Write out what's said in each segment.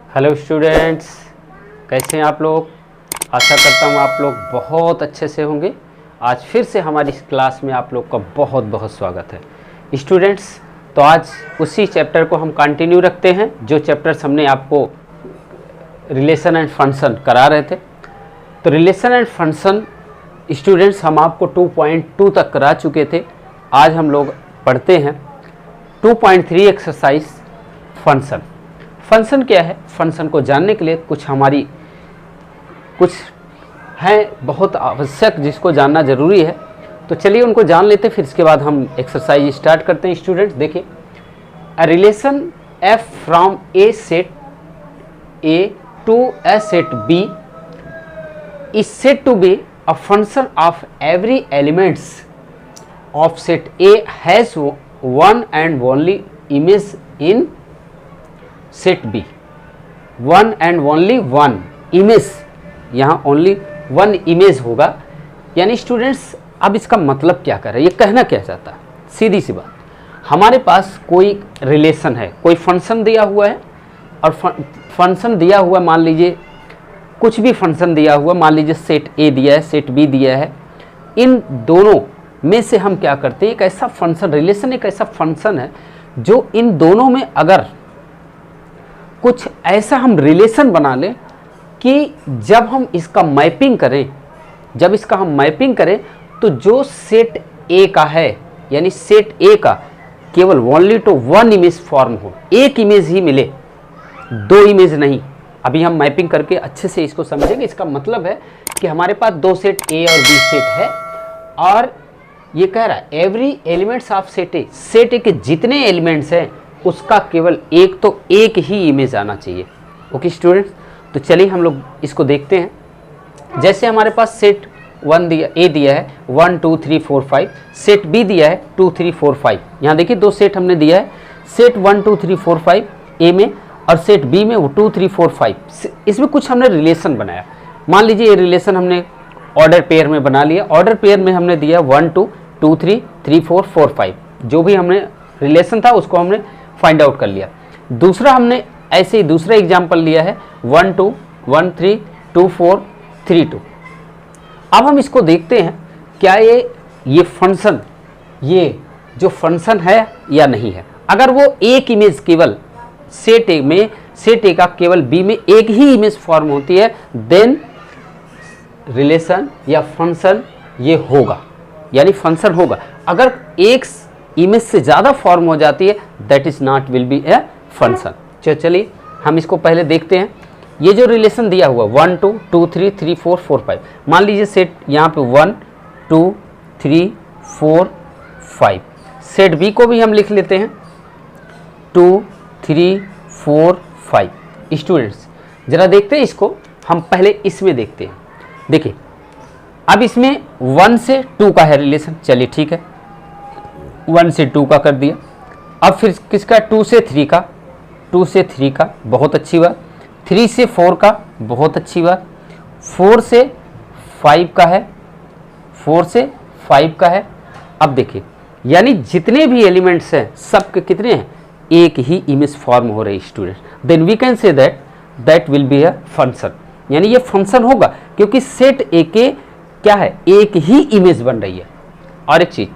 Hello students, कैसे हैं आप लोग। आशा करता हूँ आप लोग बहुत अच्छे से होंगे। आज फिर से हमारी इस क्लास में आप लोग का बहुत बहुत स्वागत है स्टूडेंट्स। तो आज उसी चैप्टर को हम कंटिन्यू रखते हैं जो चैप्टर्स हमने आपको रिलेशन एंड फंक्शन करा रहे थे। तो रिलेशन एंड फंक्शन स्टूडेंट्स हम आपको 2.2 तक करा चुके थे। आज हम लोग पढ़ते हैं 2.3 एक्सरसाइज फंक्शन। फंक्शन क्या है? फंक्शन को जानने के लिए कुछ हैं बहुत आवश्यक जिसको जानना ज़रूरी है। तो चलिए उनको जान लेते, फिर इसके बाद हम एक्सरसाइज स्टार्ट करते हैं। स्टूडेंट्स देखिए, a relation f from a set A to a set B is said to be a function of every elements of set A has one and only image in set B. One and only one image, यहाँ only one image होगा। यानी students अब इसका मतलब क्या कर रहा है, ये कहना क्या चाहता है? सीधी सी बात, हमारे पास कोई रिलेशन है, कोई फंक्शन दिया हुआ है और फंक्शन दिया हुआ मान लीजिए कुछ भी फंक्शन दिया हुआ, मान लीजिए सेट ए दिया है, सेट बी दिया है। इन दोनों में से हम क्या करते हैं, एक ऐसा फंक्शन, रिलेशन एक ऐसा फंक्शन है जो इन दोनों में अगर कुछ ऐसा हम रिलेशन बना लें कि जब हम इसका मैपिंग करें, तो जो सेट ए का है, यानी सेट ए का केवल only to one image form हो, एक इमेज ही मिले, दो इमेज नहीं। अभी हम मैपिंग करके अच्छे से इसको समझेंगे। इसका मतलब है कि हमारे पास दो सेट ए और बी सेट है और ये कह रहा है एवरी एलिमेंट्स ऑफ सेट ए के जितने एलिमेंट्स हैं उसका केवल एक ही इमेज आना चाहिए। ओके स्टूडेंट्स, तो चलिए हम लोग इसको देखते हैं। जैसे हमारे पास सेट ए दिया है 1 2 3 4 5, सेट बी दिया है 2 3 4 5। यहाँ देखिए दो सेट हमने दिया है, सेट 1 2 3 4 5 ए में और सेट बी में 2 3 4 5। इसमें कुछ हमने रिलेशन बनाया। मान लीजिए ये रिलेशन हमने ऑर्डर पेयर में बना लिया। ऑर्डर पेयर में हमने दिया 1 2 2 3 3 4 4 5, जो भी हमने रिलेशन था उसको हमने फाइंड आउट कर लिया। दूसरा हमने ऐसे ही दूसरा एग्जाम्पल लिया है 1 2 1 3 2 4 3 2। अब हम इसको देखते हैं क्या ये फंक्शन, ये जो फंक्शन है या नहीं है। अगर वो एक इमेज केवल सेट ए में, सेट ए का केवल बी में एक ही इमेज फॉर्म होती है, देन रिलेशन या फंक्शन ये होगा, यानी फंक्शन होगा। अगर एक इमेज से ज़्यादा फॉर्म हो जाती है, that is not will be a function. चलिए हम इसको पहले देखते हैं। ये जो रिलेशन दिया हुआ 1 2 2 3 3 4 4 5, मान लीजिए सेट यहाँ पे 1 2 3 4 5। सेट बी को भी हम लिख लेते हैं 2 3 4 5। स्टूडेंट्स जरा देखते हैं इसको, हम पहले इसमें देखते हैं। देखिए अब इसमें 1 से 2 का है रिलेशन, चलिए ठीक है, 1 से 2 का कर दिया। अब फिर किसका? 2 से 3 का, 2 से 3 का, बहुत अच्छी बात। 3 से 4 का, बहुत अच्छी बात। 4 से 5 का है, 4 से 5 का है। अब देखिए यानी जितने भी एलिमेंट्स हैं सबके कितने हैं? एक ही इमेज फॉर्म हो रही student. Then we can say that will be a function, यानी ये फंक्शन होगा क्योंकि सेट ए के क्या है, एक ही इमेज बन रही है। और एक चीज,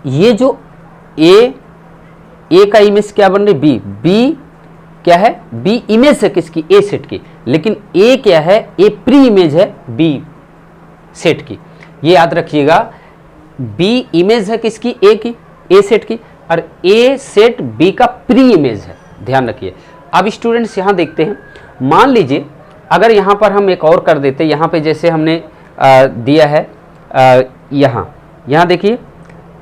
ये जो ए का इमेज क्या बन रही? बी क्या है? बी इमेज है किसकी? ए सेट की। लेकिन ए क्या है? ए प्री इमेज है बी सेट की। ये याद रखिएगा, बी इमेज है किसकी? ए की, ए सेट की, और ए सेट बी का प्री इमेज है, ध्यान रखिए। अब स्टूडेंट्स यहां देखते हैं, मान लीजिए अगर यहां पर हम एक और कर देते, यहां पे जैसे हमने दिया है यहाँ देखिए,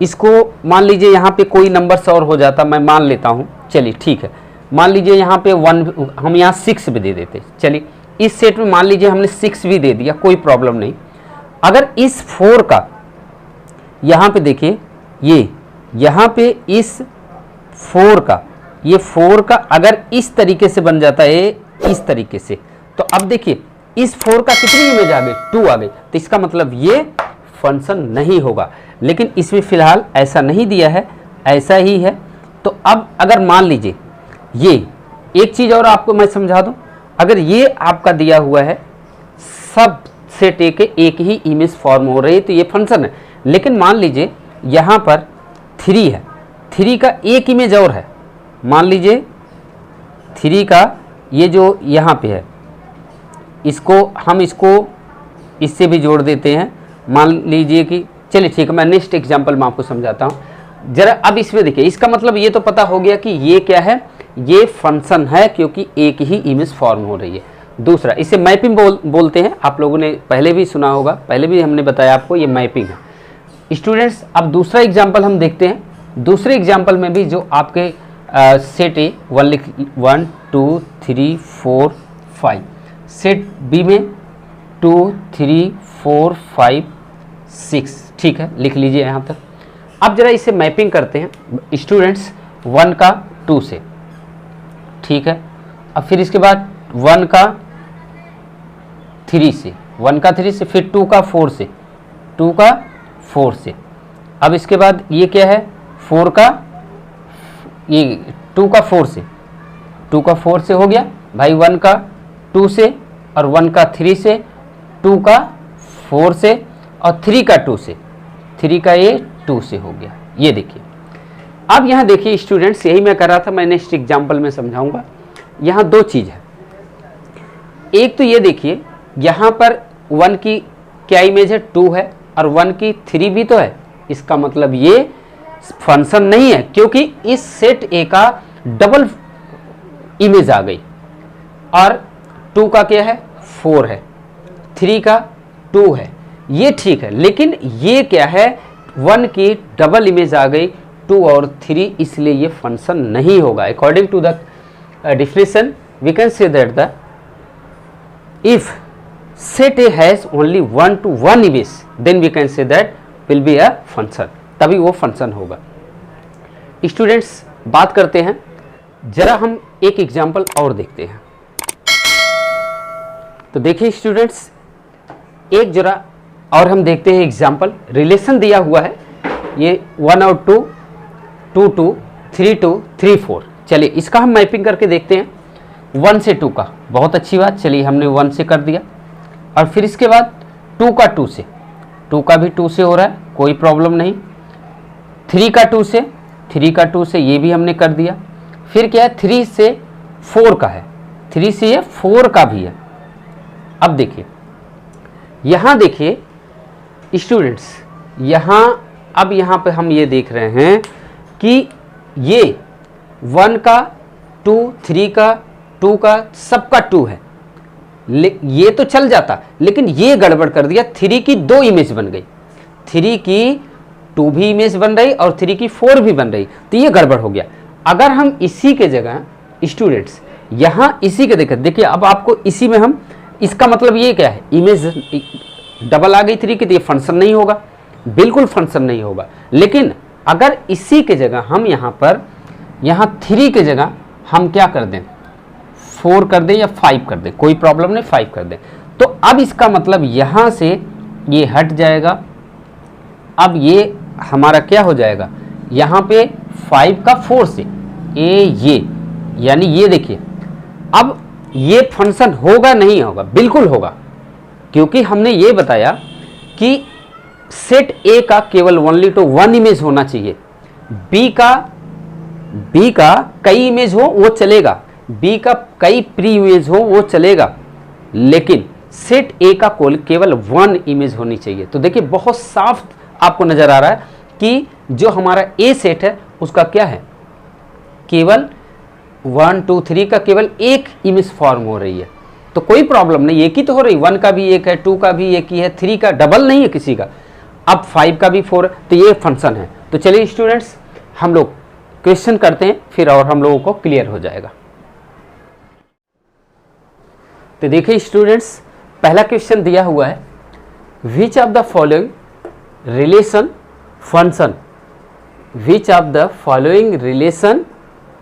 इसको मान लीजिए यहाँ पे कोई नंबर्स और हो जाता, मैं मान लेता हूँ, चलिए ठीक है। मान लीजिए यहाँ पे 1, हम यहाँ 6 भी दे देते। चलिए इस सेट में मान लीजिए हमने 6 भी दे दिया, कोई प्रॉब्लम नहीं। अगर इस 4 का यहाँ पे देखिए, ये यहाँ पे इस 4 का, ये 4 का अगर इस तरीके से बन जाता है, इस तरीके से, तो अब देखिए इस 4 का कितनी इमेज आ गई? 2 आ गई। तो इसका मतलब ये फंक्शन नहीं होगा। लेकिन इसमें फिलहाल ऐसा नहीं दिया है, ऐसा ही है। तो अब अगर मान लीजिए ये एक चीज़ और आपको मैं समझा दूं, अगर ये आपका दिया हुआ है सब सेट ए के एक ही इमेज फॉर्म हो रही है तो ये फंक्शन है। लेकिन मान लीजिए यहाँ पर 3 है, 3 का एक इमेज और है, मान लीजिए 3 का ये जो यहाँ पे है इसको इससे भी जोड़ देते हैं। मान लीजिए कि चलिए ठीक है, मैं नेक्स्ट एग्जांपल में आपको समझाता हूँ जरा। अब इसमें देखिए, इसका मतलब ये तो पता हो गया कि ये क्या है, ये फंक्शन है क्योंकि एक ही इमेज फॉर्म हो रही है। दूसरा, इसे मैपिंग बोलते हैं, आप लोगों ने पहले भी सुना होगा, पहले भी हमने बताया आपको, ये मैपिंग है। स्टूडेंट्स अब दूसरा एग्जाम्पल हम देखते हैं। दूसरे एग्जाम्पल में भी जो आपके सेट ए 1 2 3 4 5, सेट बी में 2 3 4 5 6, ठीक है, लिख लीजिए यहाँ तक। अब जरा इसे मैपिंग करते हैं स्टूडेंट्स 1 का 2 से, ठीक है। अब फिर इसके बाद 1 का 3 से, 1 का 3 से, फिर 2 का 4 से, 2 का 4 से। अब इसके बाद ये क्या है, 4 का, ये 2 का 4 से, 2 का 4 से हो गया भाई, 1 का 2 से और 1 का 3 से, 2 का 4 से और 3 का 2 से, 3 का ये 2 से हो गया। ये देखिए, अब यहाँ देखिए स्टूडेंट्स, यही मैं कर रहा था, मैं नेक्स्ट एग्जाम्पल में समझाऊंगा। यहाँ दो चीज़ है, एक तो ये देखिए यहाँ पर 1 की क्या इमेज है, 2 है, और 1 की 3 भी तो है। इसका मतलब ये फंक्शन नहीं है क्योंकि इस सेट ए का डबल इमेज आ गई, और 2 का क्या है, 4 है, 3 का 2 है, ये ठीक है। लेकिन ये क्या है, 1 की डबल इमेज आ गई, 2 और 3, इसलिए ये फंक्शन नहीं होगा। According to the definition we can say that the if set A has only 1 to 1 image then we can say that will be a function, तभी वो फंक्शन होगा। स्टूडेंट्स बात करते हैं, जरा हम एक एग्जाम्पल और देखते हैं। तो देखिए स्टूडेंट्स, एक जरा और हम देखते हैं एग्जाम्पल। रिलेशन दिया हुआ है, ये 1 और 2, 2 2 3 2 3 4। चलिए इसका हम मैपिंग करके देखते हैं। 1 से 2 का, बहुत अच्छी बात, चलिए हमने 1 से कर दिया। और फिर इसके बाद 2 का 2 से, 2 का भी 2 से हो रहा है, कोई प्रॉब्लम नहीं। 3 का 2 से, 3 का 2 से, ये भी हमने कर दिया। फिर क्या है, 3 से 4 का है, 3 से ये 4 का भी है। अब देखिए यहाँ देखिए स्टूडेंट्स, अब यहाँ पे हम ये देख रहे हैं कि ये 1 का 2, 3 का 2 का, सबका 2 है, ये तो चल जाता, लेकिन ये गड़बड़ कर दिया। 3 की 2 इमेज बन गई, 3 की 2 भी इमेज बन रही और 3 की 4 भी बन रही, तो ये गड़बड़ हो गया। अगर हम इसी के जगह स्टूडेंट्स यहाँ इसी के देखिए, अब आपको इसी में हम, इसका मतलब ये क्या है, इमेज डबल आ गई 3 की, तो ये फंक्शन नहीं होगा, बिल्कुल फंक्शन नहीं होगा। लेकिन अगर इसी के जगह हम यहाँ 3 के जगह हम क्या कर दें, 4 कर दें या 5 कर दें, कोई प्रॉब्लम नहीं, 5 कर दें, तो अब इसका मतलब यहाँ से ये हट जाएगा। अब ये हमारा क्या हो जाएगा, यहाँ पे 5 का 4 से ये यानी ये देखिए, अब ये फंक्शन होगा नहीं होगा, बिल्कुल होगा, क्योंकि हमने ये बताया कि सेट ए का केवल ओनली टू 1 इमेज होना चाहिए। बी का कई इमेज हो वो चलेगा, बी का कई प्री इमेज हो वो चलेगा, लेकिन सेट ए का केवल 1 इमेज होनी चाहिए। तो देखिए बहुत साफ आपको नजर आ रहा है कि जो हमारा ए सेट है उसका क्या है, केवल 1 2 3 का केवल एक इमेज फॉर्म हो रही है, तो कोई प्रॉब्लम नहीं, एक ही तो हो रही, 1 का भी एक है, 2 का भी एक ही है, 3 का डबल नहीं है किसी का, अब 5 का भी 4, तो ये फंक्शन है। तो चलिए स्टूडेंट्स हम लोग क्वेश्चन करते हैं, फिर और हम लोगों को क्लियर हो जाएगा। तो देखिए स्टूडेंट्स, पहला क्वेश्चन दिया हुआ है, which of the following relation function, which of the following relation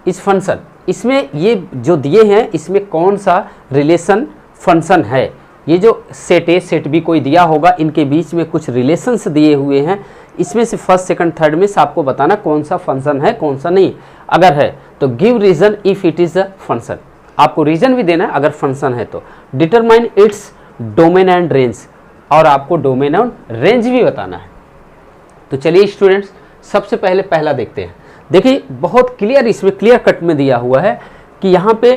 is function. इसमें ये जो दिए हैं इसमें कौन सा रिलेशन फंक्शन है, ये जो सेट ए सेट बी कोई दिया होगा, इनके बीच में कुछ रिलेशंस दिए हुए हैं, इसमें से फर्स्ट सेकंड थर्ड में से आपको बताना कौन सा फंक्शन है कौन सा नहीं। अगर है तो give reason if it is a function. आपको रीजन भी देना है अगर फंक्शन है तो। Determine its domain and range, और आपको डोमेन और रेंज भी बताना है। तो चलिए स्टूडेंट्स, सबसे पहले पहला देखते हैं। देखिए बहुत क्लियर, इसमें क्लियर कट में दिया हुआ है कि यहाँ पे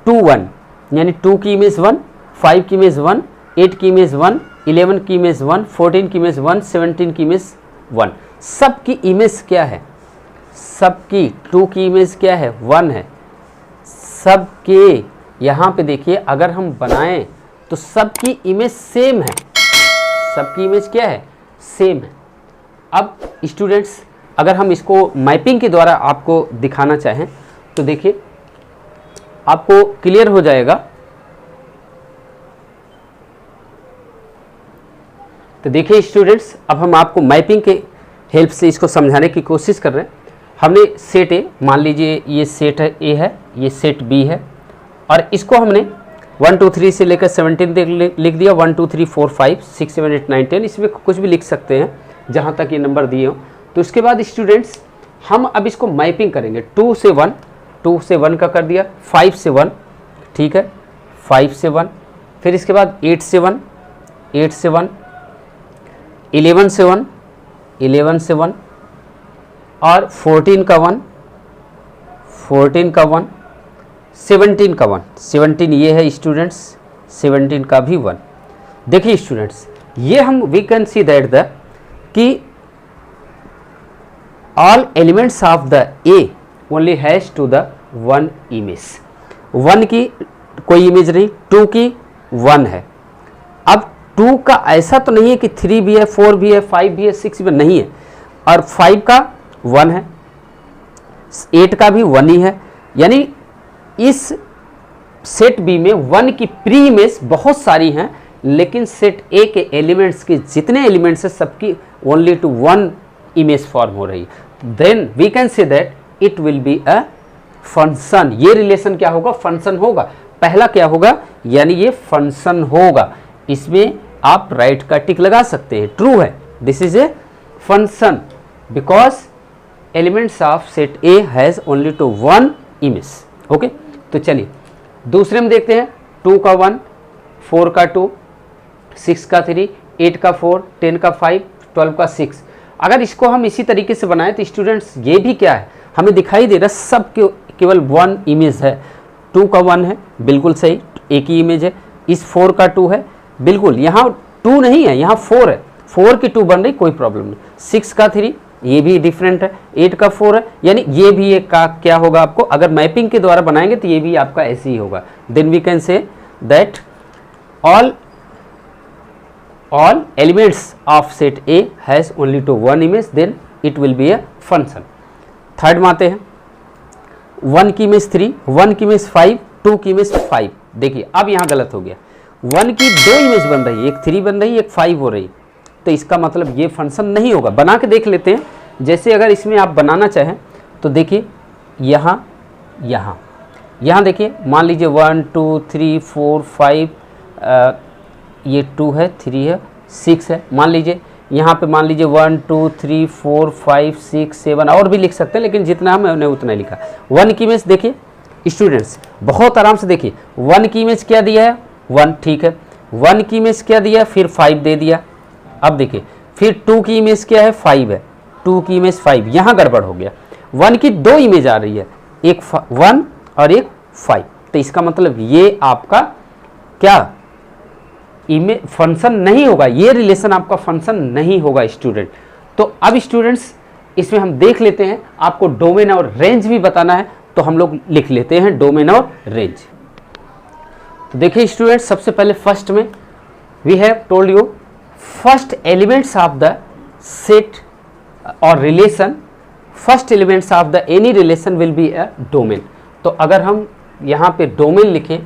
2 1 यानी 2 की इमेज 1, 5 की इमेज 1, 8 की इमेज 1, 11 की इमेज 1, 14 की इमेज 1, 17 की इमेज 1। सबकी इमेज क्या है? सबकी 2 की इमेज क्या है? 1 है। सबके यहाँ पे देखिए अगर हम बनाएं तो सबकी इमेज सेम है। सबकी इमेज क्या है? सेम है। अब स्टूडेंट्स अगर हम इसको मैपिंग के द्वारा आपको दिखाना चाहें तो देखिए आपको क्लियर हो जाएगा। तो देखिए स्टूडेंट्स, अब हम आपको मैपिंग के हेल्प से इसको समझाने की कोशिश कर रहे हैं। हमने सेट ए, मान लीजिए ये सेट है ए है, ये सेट बी है, और इसको हमने 1 2 3 से लेकर 17 तक लिख दिया। 1 2 3 4 5 6 7 8 9 10, इसमें कुछ भी लिख सकते हैं जहाँ तक ये नंबर दिए हो। तो इसके बाद स्टूडेंट्स हम अब इसको मैपिंग करेंगे। 2 से 1, 2 से 1 का कर दिया, 5 से 1, ठीक है, 5 से 1, फिर इसके बाद 8 से 1, 8 से 1, 11 से 1, 11 से 1, और 14 का 1, 14 का 1, 17 का 1, 17 ये है स्टूडेंट्स, 17 का भी 1। देखिए स्टूडेंट्स, ये हम we can see that the कि all elements of the A only has to the one image। 1 की कोई इमेज नहीं, 2 की 1 है। अब 2 का ऐसा तो नहीं है कि 3 भी है, 4 भी है, 5 भी है, 6 भी नहीं है, और 5 का 1 है, 8 का भी 1 ही है। यानी इस सेट बी में 1 की प्री इमेज बहुत सारी हैं, लेकिन सेट ए के एलिमेंट्स के जितने एलिमेंट्स हैं सबकी ओनली टू 1 इमेज फॉर्म हो रही है। Then we can say that it will be a function. ये रिलेशन क्या होगा? फंक्शन होगा। पहला क्या होगा? यानी ये फंक्शन होगा। इसमें आप राइट का टिक लगा सकते हैं, ट्रू है, this is a function because elements of set A has only to 1 image. Okay, तो चलिए दूसरे में देखते हैं। 2 का 1, 4 का 2, 6 का 3, 8 का 4, 10 का 5, 12 का 6। अगर इसको हम इसी तरीके से बनाएं तो स्टूडेंट्स ये भी क्या है, हमें दिखाई दे रहा है सब केवल 1 इमेज है। 2 का 1 है, बिल्कुल सही, एक ही इमेज है। इस 4 का 2 है, बिल्कुल, यहाँ 2 नहीं है, यहाँ 4 है, 4 की 2 बन रही, कोई प्रॉब्लम नहीं। 6 का 3, ये भी डिफरेंट है। 8 का 4 है, यानी ये भी एक का क्या होगा आपको, अगर मैपिंग के द्वारा बनाएंगे तो ये भी आपका ऐसे ही होगा। Then we can say that all elements of set A has only to 1 image, then it will be a function। Third में आते हैं। 1 की इमेज 3, 1 की इमेज 5, 2 की इमेज 5। देखिए अब यहाँ गलत हो गया, 1 की 2 इमेज बन रही है, एक 3 बन रही है, एक 5 हो रही, तो इसका मतलब ये फंक्शन नहीं होगा। बना के देख लेते हैं। जैसे अगर इसमें आप बनाना चाहें तो देखिए यहाँ देखिए, मान लीजिए 1 2 3 4 5, ये 2 है, 3 है, 6 है। मान लीजिए यहाँ पे, मान लीजिए 1 2 3 4 5 6 7 और भी लिख सकते हैं, लेकिन जितना हमने उतना लिखा। 1 की इमेज देखिए स्टूडेंट्स, बहुत आराम से देखिए, 1 की इमेज क्या दिया है? 1, ठीक है। 1 की इमेज क्या दिया? फिर 5 दे दिया। अब देखिए फिर 2 की इमेज क्या है? 5 है, 2 की इमेज 5, यहाँ गड़बड़ हो गया। 1 की 2 इमेज आ रही है, एक 1 और एक 5, तो इसका मतलब ये आपका क्या इमेज फंक्शन नहीं होगा, ये रिलेशन आपका फंक्शन नहीं होगा स्टूडेंट। तो अब स्टूडेंट्स इसमें हम देख लेते हैं, आपको डोमेन और रेंज भी बताना है, तो हम लोग लिख लेते हैं डोमेन और रेंज। तो देखिए स्टूडेंट्स, सबसे पहले फर्स्ट में we have told you first elements of the set और relation, first elements of the any relation will be a domain. तो अगर हम यहाँ पे डोमेन लिखें,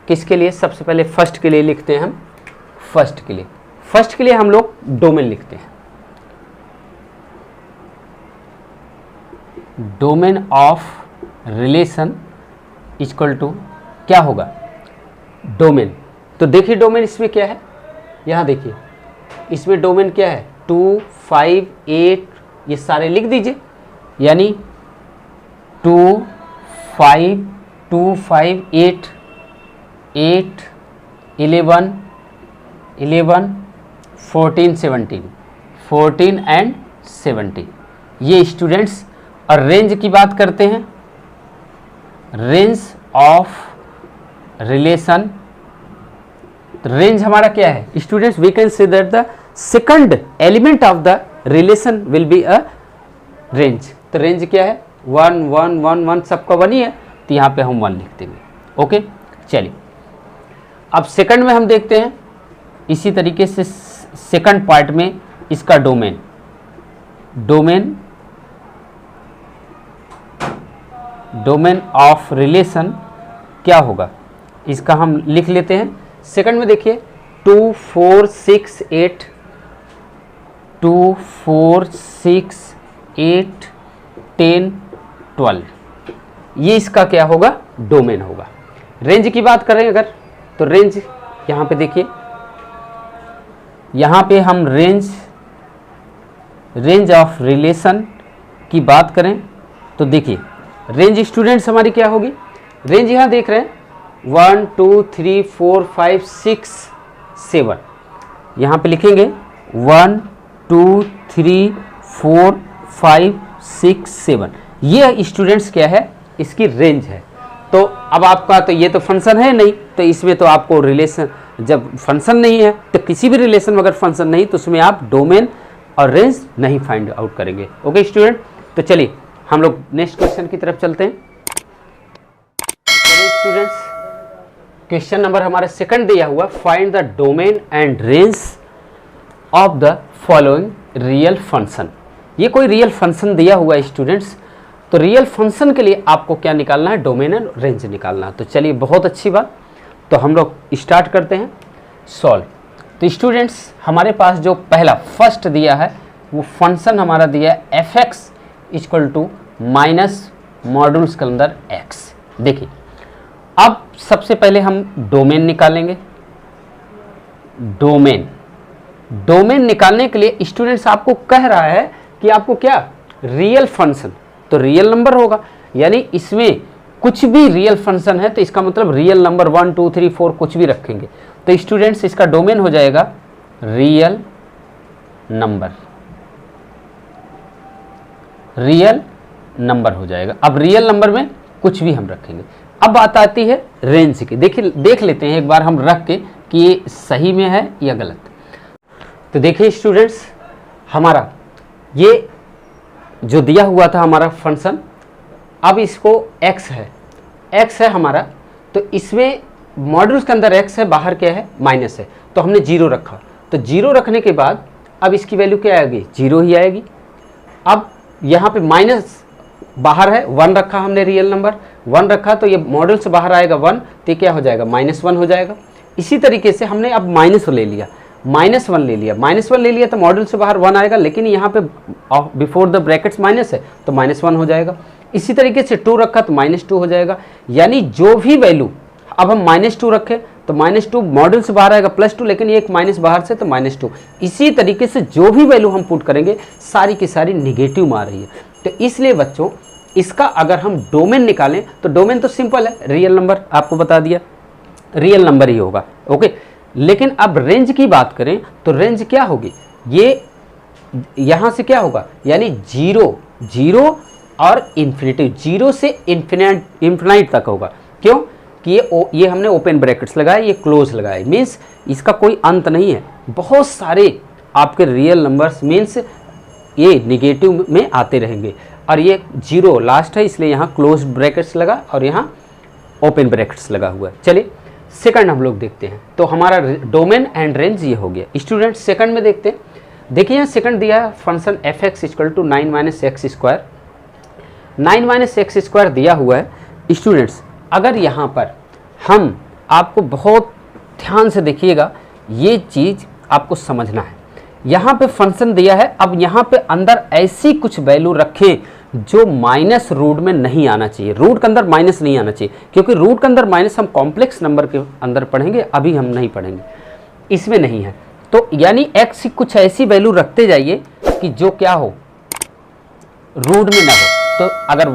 किसके लिए? सबसे पहले फर्स्ट के लिए लिखते हैं हम, फर्स्ट के लिए हम लोग डोमेन लिखते हैं। Domain of relation equal to क्या होगा? डोमेन। तो देखिए डोमेन इसमें क्या है, यहाँ देखिए इसमें डोमेन क्या है? 2 5 8, ये सारे लिख दीजिए, यानी 2 5 2 5 8 8 11 11 14 17 14 एंड 17 ये स्टूडेंट्स। और रेंज की बात करते हैं, रेंज ऑफ रिलेशन। रेंज हमारा क्या है students? We can say that the second element of the relation will be a range. तो रेंज क्या है? 1 1 1 1 सबका 1 ही है, तो यहाँ पे हम 1 लिख देंगे। ओके, चलिए अब सेकंड में हम देखते हैं इसी तरीके से सेकंड पार्ट में इसका डोमेन। डोमेन ऑफ रिलेशन क्या होगा इसका हम लिख लेते हैं। सेकंड में देखिए 2 4 6 8 2 4 6 8 10 12 ये इसका क्या होगा? डोमेन होगा। रेंज की बात करें अगर, तो रेंज यहाँ पे देखिए, यहाँ पे हम रेंज ऑफ रिलेशन की बात करें तो देखिए रेंज स्टूडेंट्स हमारी क्या होगी? रेंज यहाँ देख रहे हैं 1 2 3 4 5 6 7, यहाँ पे लिखेंगे 1 2 3 4 5 6 7, ये स्टूडेंट्स क्या है? इसकी रेंज है। तो अब आपका तो ये तो फंक्शन है नहीं, तो इसमें तो आपको रिलेशन, जब फंक्शन नहीं है तो किसी भी रिलेशन में अगर फंक्शन नहीं तो उसमें आप डोमेन और रेंज नहीं फाइंड आउट करेंगे। ओके स्टूडेंट, तो चलिए हम लोग नेक्स्ट क्वेश्चन की तरफ चलते हैं। चलिए स्टूडेंट्स, क्वेश्चन नंबर हमारा सेकंड दिया हुआ, find the domain and range of the following real function. ये कोई रियल फंक्शन दिया हुआ है स्टूडेंट्स, तो रियल फंक्शन के लिए आपको क्या निकालना है? डोमेन एंड रेंज निकालना है। तो चलिए बहुत अच्छी बात, तो हम लोग स्टार्ट करते हैं सॉल्व। तो स्टूडेंट्स हमारे पास जो पहला फर्स्ट दिया है वो फंक्शन हमारा दिया है f x equal to minus modules के अंदर एक्स। देखिए अब सबसे पहले हम डोमेन निकालेंगे। डोमेन निकालने के लिए स्टूडेंट्स आपको कह रहा है कि आपको क्या? रियल फंक्शन, तो रियल नंबर होगा, यानी इसमें कुछ भी रियल फंक्शन है तो इसका मतलब रियल नंबर 1 2 3 4 कुछ भी रखेंगे। तो स्टूडेंट्स इसका डोमेन हो जाएगा रियल नंबर हो जाएगा। अब रियल नंबर में कुछ भी हम रखेंगे। अब बात आती है रेंज की। देखिए देख लेते हैं एक बार हम रख के कि ये सही में है या गलत। तो देखिए स्टूडेंट्स, हमारा ये जो दिया हुआ था हमारा फंक्शन, अब इसको x है हमारा, तो इसमें मॉड्यूल्स के अंदर x है, बाहर क्या है? माइनस है, तो हमने 0 रखा। तो 0 रखने के बाद अब इसकी वैल्यू क्या आएगी? 0 ही आएगी। अब यहाँ पे माइनस बाहर है, 1 रखा हमने, रियल नंबर 1 रखा, तो ये मॉड्यूल से बाहर आएगा 1, तो ये क्या हो जाएगा? -1 हो जाएगा। इसी तरीके से हमने अब -1 ले लिया, -1 ले लिया तो मॉड्यूल से बाहर 1 आएगा, लेकिन यहाँ पे बिफोर द ब्रैकेट्स माइनस है तो -1 हो जाएगा। इसी तरीके से 2 रखा तो -2 हो जाएगा। यानी जो भी वैल्यू अब हम -2 रखें तो -2 मॉड्यूल से बाहर आएगा +2, लेकिन एक माइनस बाहर से तो -2। इसी तरीके से जो भी वैल्यू हम पुट करेंगे सारी की सारी निगेटिव आ रही है। तो इसलिए बच्चों इसका अगर हम डोमेन निकालें तो डोमेन तो सिंपल है, रियल नंबर, आपको बता दिया रियल नंबर ही होगा। ओके, लेकिन अब रेंज की बात करें तो रेंज क्या होगी? ये यहाँ से क्या होगा? यानी 0 और इन्फिनिटी, 0 से इन्फिनाइट तक होगा। क्यों? कि ये हमने ओपन ब्रैकेट्स लगाए, ये क्लोज लगाए, मीन्स इसका कोई अंत नहीं है। बहुत सारे आपके रियल नंबर्स मीन्स ये निगेटिव में आते रहेंगे, और ये 0 लास्ट है इसलिए यहाँ क्लोज ब्रैकेट्स लगा और यहाँ ओपन ब्रैकेट्स लगा हुआ है। चलिए सेकंड हम लोग देखते हैं। तो हमारा डोमेन एंड रेंज ये हो गया। स्टूडेंट सेकंड में देखते हैं। देखिए यहाँ सेकंड दिया है function f x equal to 9 - x square. 9 - x square दिया हुआ है। स्टूडेंट्स अगर यहाँ पर हम, आपको बहुत ध्यान से देखिएगा, ये चीज़ आपको समझना है। यहाँ पे फंक्शन दिया है, अब यहाँ पे अंदर ऐसी कुछ वैल्यू रखें जो माइनस रूट में नहीं आना चाहिए। रूट के अंदर माइनस नहीं आना चाहिए, क्योंकि रूट के अंदर माइनस हम कॉम्प्लेक्स नंबर के अंदर पढ़ेंगे, अभी हम नहीं पढ़ेंगे, इसमें नहीं है। तो यानी x की कुछ ऐसी वैल्यू रखते जाइए कि जो क्या हो, रूट में ना हो। तो अगर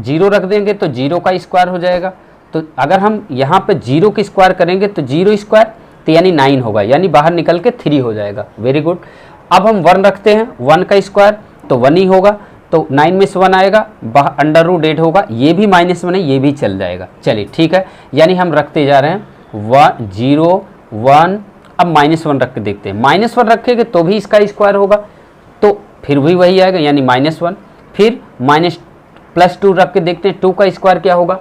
0 रख देंगे तो 0 का स्क्वायर हो जाएगा, तो अगर हम यहाँ पे 0 की स्क्वायर करेंगे तो 0 स्क्वायर तो यानी 9 होगा, यानी बाहर निकल के 3 हो जाएगा। Very good. अब हम 1 रखते हैं, 1 का स्क्वायर तो 1 ही होगा, तो 9 में से 1 आएगा, √8 होगा, ये भी -1 है, ये भी चल जाएगा। चलिए ठीक है, यानी हम रखते जा रहे हैं 1 0 1। अब -1 रख के देखते हैं, -1 रखेंगे तो भी इसका स्क्वायर होगा, तो फिर भी वही आएगा यानी -1। फिर +2 रख के देखते हैं, 2 का स्क्वायर क्या होगा,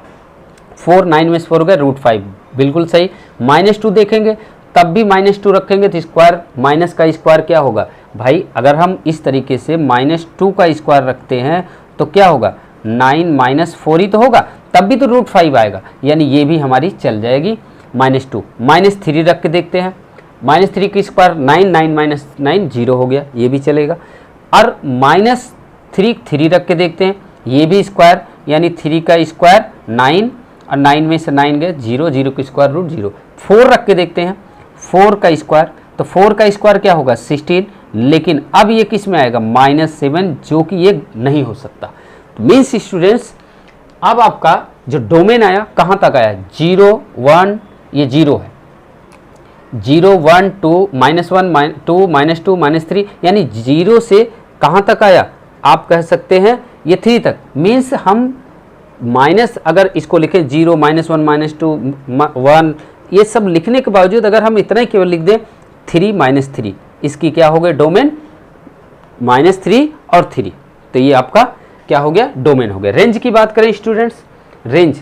4, 9 में से 4 हो गया √5, बिल्कुल सही। -2 देखेंगे तब भी -2 रखेंगे तो स्क्वायर, माइनस का स्क्वायर क्या होगा भाई, अगर हम इस तरीके से -2 का स्क्वायर रखते हैं तो क्या होगा, 9 - 4 ही तो होगा, तब भी तो √5 आएगा, यानी ये भी हमारी चल जाएगी। -2 -3 रख के देखते हैं, -3 की स्क्वायर 9 9 - 9 0 हो गया, ये भी चलेगा। और -3 रख के देखते हैं, ये भी स्क्वायर, यानी 3 का स्क्वायर 9 और 9 में से 9 गए 0, 0 की स्क्वायर √0। 4 रख के देखते हैं, 4 का स्क्वायर, तो 4 का स्क्वायर क्या होगा 16, लेकिन अब ये किस में आएगा -7, जो कि ये नहीं हो सकता। तो मीन्स स्टूडेंट्स अब आपका जो डोमेन आया कहाँ तक आया, 0 1, ये 0 है, 0 1 2 -1 2 -2 -3, यानी 0 से कहाँ तक आया, आप कह सकते हैं ये 3 तक। मीन्स हम माइनस अगर इसको लिखें 0 -1 -2 1, ये सब लिखने के बावजूद अगर हम इतना ही केवल लिख दें 3 -3, इसकी क्या हो गया डोमेन, -3 और 3, तो ये आपका क्या हो गया डोमेन हो गया। रेंज की बात करें स्टूडेंट्स, रेंज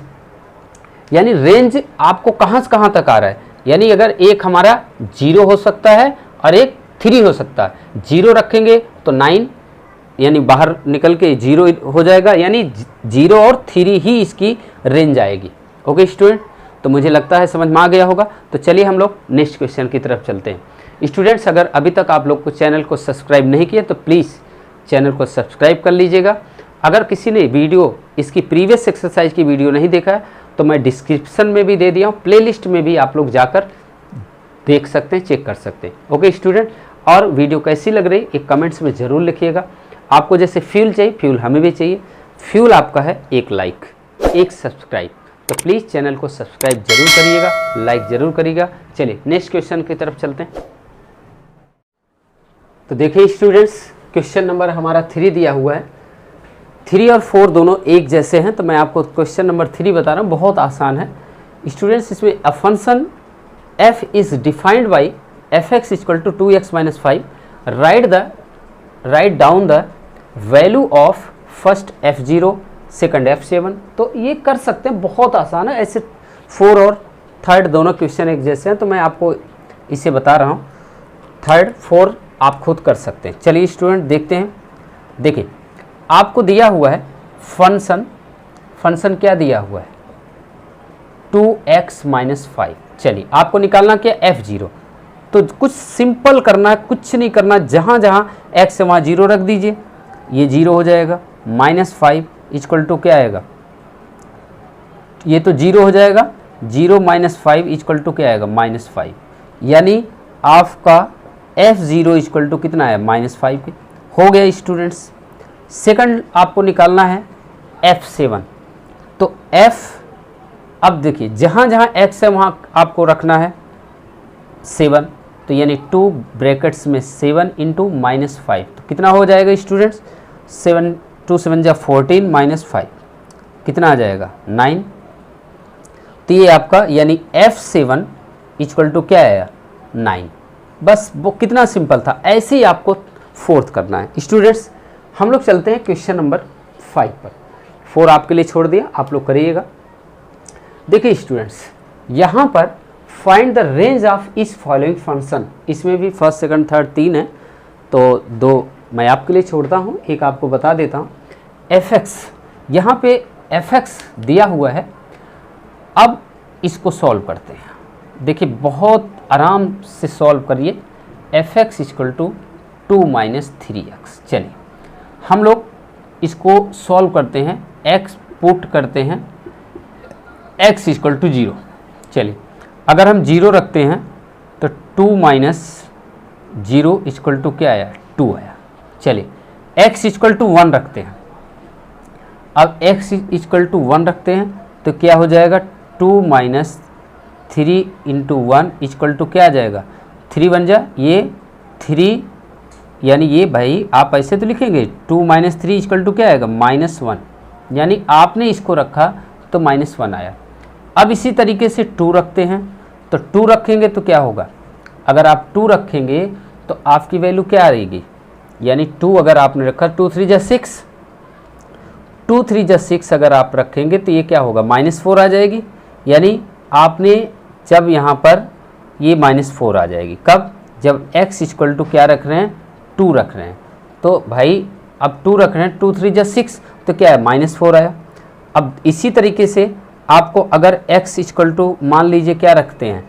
यानी रेंज आपको कहाँ से कहाँ तक आ रहा है, यानी अगर एक हमारा 0 हो सकता है और एक 3 हो सकता है। 0 रखेंगे तो 9 यानी बाहर निकल के 0 हो जाएगा, यानी 0 और 3 ही इसकी रेंज आएगी। ओके स्टूडेंट, तो मुझे लगता है समझ में आ गया होगा। तो चलिए हम लोग नेक्स्ट क्वेश्चन की तरफ चलते हैं। स्टूडेंट्स अगर अभी तक आप लोग को चैनल को सब्सक्राइब नहीं किया तो प्लीज़ चैनल को सब्सक्राइब कर लीजिएगा। अगर किसी ने वीडियो इसकी प्रीवियस एक्सरसाइज की वीडियो नहीं देखा है तो मैं डिस्क्रिप्शन में भी दे दिया हूँ, प्लेलिस्ट में भी आप लोग जाकर देख सकते हैं, चेक कर सकते हैं। ओके स्टूडेंट, और वीडियो कैसी लग रही एक कमेंट्स में ज़रूर लिखिएगा। आपको जैसे फ्यूल चाहिए, फ्यूल हमें भी चाहिए। फ्यूल आपका है एक लाइक, एक सब्सक्राइब, तो प्लीज़ चैनल को सब्सक्राइब जरूर करिएगा, लाइक ज़रूर करिएगा। चलिए नेक्स्ट क्वेश्चन की तरफ चलते हैं। तो देखिए स्टूडेंट्स, क्वेश्चन नंबर हमारा 3 दिया हुआ है। 3 और 4 दोनों एक जैसे हैं, तो मैं आपको क्वेश्चन नंबर 3 बता रहा हूँ, बहुत आसान है स्टूडेंट्स। इसमें a function f is defined by fx = 2x - 5, write down the value of first f0 second f7। तो ये कर सकते हैं, बहुत आसान है। ऐसे 4 और 3 दोनों क्वेश्चन एक जैसे हैं, तो मैं आपको इसे बता रहा हूँ। 3 4 आप खुद कर सकते हैं। चलिए स्टूडेंट देखते हैं। देखिए आपको दिया हुआ है फंक्शन क्या दिया हुआ है 2x - 5। चलिए आपको निकालना क्या f0, तो कुछ सिंपल करना है, कुछ नहीं करना, जहाँ जहाँ x है वहाँ 0 रख दीजिए, ये 0 हो जाएगा। -5 = क्या आएगा, ये तो 0 हो जाएगा, 0 - 5 = क्या आएगा -5, यानी आपका f0 = कितना है -5 के हो गया स्टूडेंट्स। सेकंड आपको निकालना है f7, तो f, अब देखिए जहाँ जहाँ x है वहाँ आपको रखना है 7, तो यानी 2 ब्रैकेट्स में 7 × -5, तो कितना हो जाएगा स्टूडेंट्स 7 2 7 जा 14 -5 कितना आ जाएगा 9। तो ये आपका यानी f7 = क्या आया 9। बस वो कितना सिंपल था, ऐसे ही आपको फोर्थ करना है स्टूडेंट्स। हम लोग चलते हैं क्वेश्चन नंबर 5 पर। 4 आपके लिए छोड़ दिया, आप लोग करिएगा। देखिए स्टूडेंट्स, यहाँ पर फाइंड द रेंज ऑफ इस फॉलोइंग फंक्शन, इसमें भी फर्स्ट सेकंड थर्ड 3 है, तो 2 मैं आपके लिए छोड़ता हूँ, एक आपको बता देता हूँ। fx, यहाँ पे fx दिया हुआ है। अब इसको सॉल्व करते हैं। देखिए बहुत आराम से सॉल्व करिए। fx = 2 - 3x। चलिए हम लोग इसको सॉल्व करते हैं, x पुट करते हैं, x = 0। चलिए अगर हम 0 रखते हैं तो 2 - 0 = क्या आया 2 आया। चलिए x = 1 रखते हैं। अब x = 1 रखते हैं तो क्या हो जाएगा 2 माइनस 3 इंटू 1 इक्वल टू क्या आ जाएगा, 3 बन जा, ये 3 यानी ये भाई आप ऐसे तो लिखेंगे 2 माइनस 3 इक्वल टू क्या आएगा, -1, यानी आपने इसको रखा तो -1 आया। अब इसी तरीके से 2 रखते हैं, तो 2 रखेंगे तो क्या होगा, अगर आप 2 रखेंगे तो आपकी वैल्यू क्या रहेगी, यानी 2 अगर आपने रखा 2 3 जा 6, 2 3 जा 6 अगर आप रखेंगे तो ये क्या होगा, -4 आ जाएगी। यानी आपने जब यहाँ पर ये -4 आ जाएगी, कब, जब x इक्वल टू क्या रख रहे हैं, 2 रख रहे हैं। तो भाई अब 2 रख रहे हैं, 2 3 जा 6 तो क्या है, -4 आया। अब इसी तरीके से आपको अगर x इक्वल टू मान लीजिए क्या रखते हैं,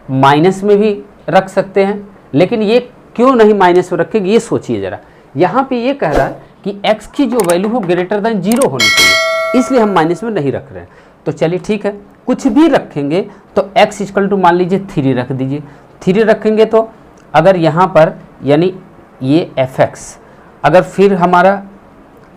माइनस में भी रख सकते हैं, लेकिन ये क्यों नहीं माइनस में रखेंगे, ये सोचिए ज़रा। यहाँ पे ये कह रहा है कि x की जो वैल्यू हो ग्रेटर देन 0 होनी चाहिए, इसलिए हम माइनस में नहीं रख रहे हैं। तो चलिए ठीक है, कुछ भी रखेंगे तो x इक्वल टू मान लीजिए 3 रख दीजिए। 3 रखेंगे तो अगर यहाँ पर यानी ये fx, अगर फिर हमारा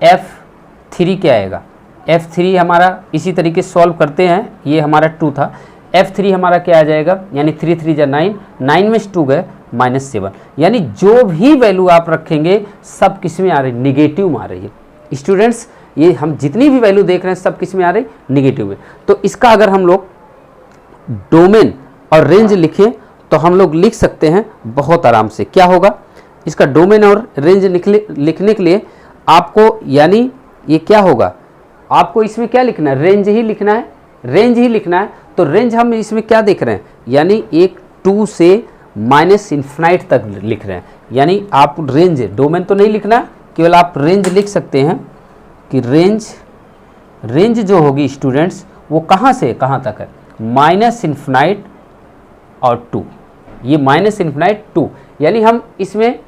f3 क्या आएगा, f3 हमारा इसी तरीके सॉल्व करते हैं, ये हमारा 2 था, f3 हमारा क्या आ जाएगा, यानी 3 3 जा 9, 9 में 2 गए -7, यानी जो भी वैल्यू आप रखेंगे सब किस में आ रही है, निगेटिव में आ रही है। स्टूडेंट्स ये हम जितनी भी वैल्यू देख रहे हैं सब किस में आ रही है, निगेटिव में। तो इसका अगर हम लोग डोमेन और रेंज लिखें तो हम लोग लिख सकते हैं बहुत आराम से। क्या होगा, इसका डोमेन और रेंज लिखने के लिए आपको, यानी ये क्या होगा, आपको इसमें क्या लिखना है, रेंज ही लिखना है, रेंज ही लिखना है। तो रेंज हम इसमें क्या देख रहे हैं, यानी एक 2 से -∞ तक लिख रहे हैं, यानी आप रेंज, डोमेन तो नहीं लिखना, केवल आप रेंज लिख सकते हैं कि रेंज जो होगी स्टूडेंट्स वो कहाँ से कहाँ तक है, -∞ और 2, ये -∞ 2, यानी हम इसमें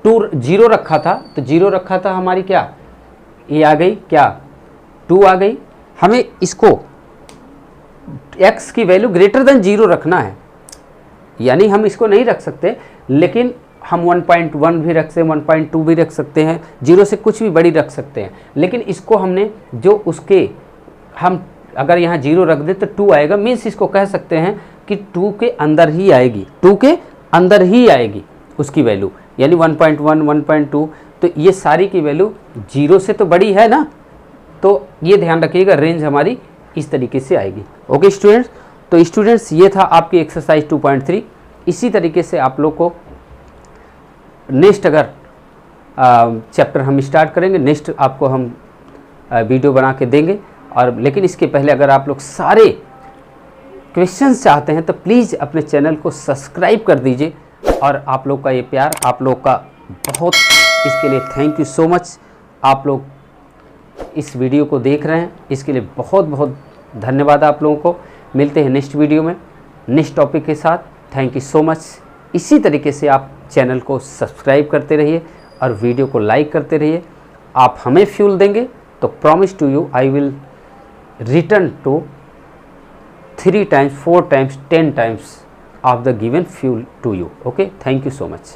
0 रखा था, तो 0 रखा था हमारी क्या, ये आ गई क्या, 2 आ गई। हमें इसको x की वैल्यू ग्रेटर देन 0 रखना है, यानी हम इसको नहीं रख सकते, लेकिन हम 1.1 भी रख सकते हैं, 1.2 भी रख सकते हैं, 0 से कुछ भी बड़ी रख सकते हैं, लेकिन इसको हमने जो उसके, हम अगर यहाँ 0 रख दे तो 2 आएगा, मीन्स इसको कह सकते हैं कि 2 के अंदर ही आएगी, 2 के अंदर ही आएगी उसकी वैल्यू, यानी 1.1 1.2, तो ये सारी की वैल्यू 0 से तो बड़ी है ना, तो ये ध्यान रखिएगा, रेंज हमारी इस तरीके से आएगी। ओके स्टूडेंट्स, तो स्टूडेंट्स ये था आपकी एक्सरसाइज 2.3। इसी तरीके से आप लोग को नेक्स्ट अगर चैप्टर हम स्टार्ट करेंगे, नेक्स्ट आपको हम वीडियो बना के देंगे। और लेकिन इसके पहले अगर आप लोग सारे क्वेश्चंस चाहते हैं तो प्लीज़ अपने चैनल को सब्सक्राइब कर दीजिए। और आप लोग का ये प्यार, आप लोग का बहुत, इसके लिए थैंक यू सो मच। आप लोग इस वीडियो को देख रहे हैं, इसके लिए बहुत बहुत धन्यवाद आप लोगों को। मिलते हैं नेक्स्ट वीडियो में नेक्स्ट टॉपिक के साथ। Thank you so much. इसी तरीके से आप चैनल को सब्सक्राइब करते रहिए और वीडियो को लाइक करते रहिए। आप हमें फ्यूल देंगे तो promise to you I will return to 3 times 4 times 10 times of the given fuel to you. Okay, thank you so much.